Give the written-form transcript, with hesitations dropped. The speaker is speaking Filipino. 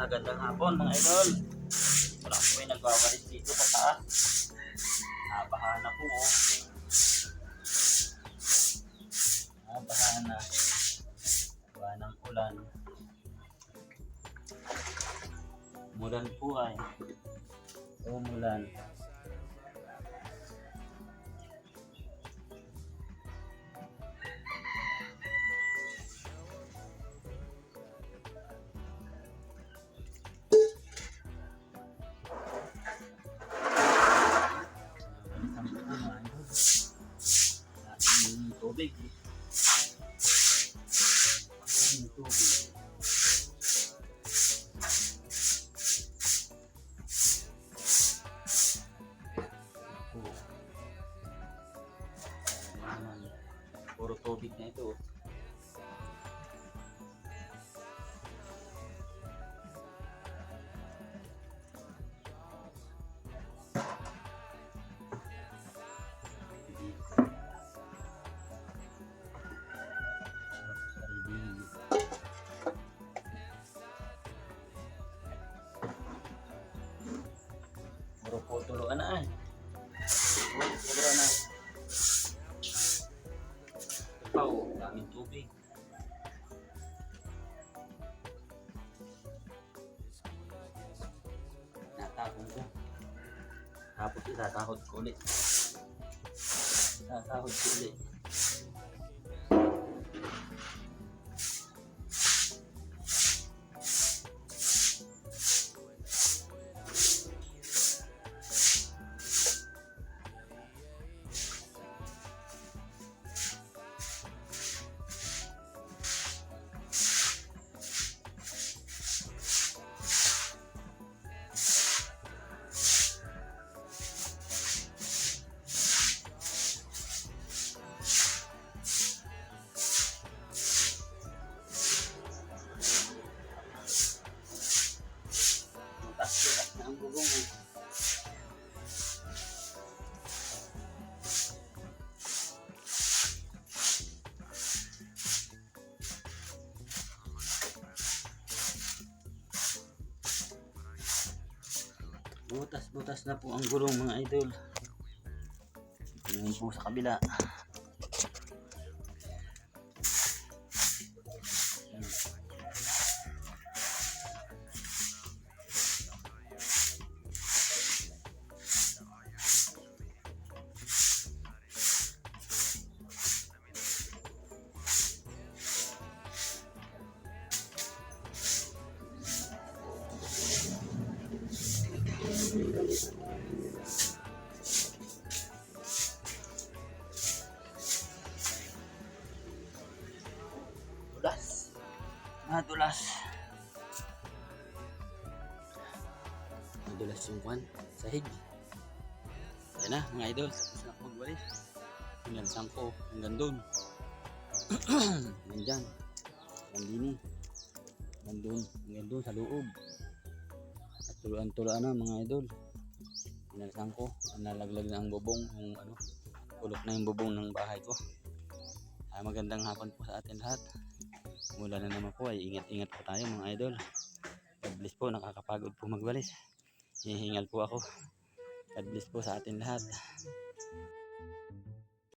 Magandang hapon mga idol. Wala po may nagwawalis dito sa taas. Nabaha na po. Nabaha na. Nabaha ng ulan. Umulan po ay. Umulan. Tubig. Tubig. Puro tubig na ito. Puro po tuluan na ay. Puro na. Pau, daming tubig. Natapon ko. Tapos itatahod ko ulit. Itatahod ko ulit. Butas na ang bubong mo. Butas na po ang gulong mga idol. Tingnan po sa kabila. Dulas. Madulas. Madulas yung kwan. Sahig. Yan na mga idol. Tapos na magwalis. Pinalasang ko hanggang doon. Hanggang dyan. Hanggang dini. Hanggang doon sa loob. At tulaan na mga idol. Pinalasang ko. Nalaglag na ang bubong. Yung ano. Ulok na yung bubong ng bahay ko. Magandang hapon po sa atin lahat. Mula na naman po ay ingat-ingat po tayo mga idol. God bless po, nakakapagod po magwalis. Hihingal po ako. God bless po sa atin lahat.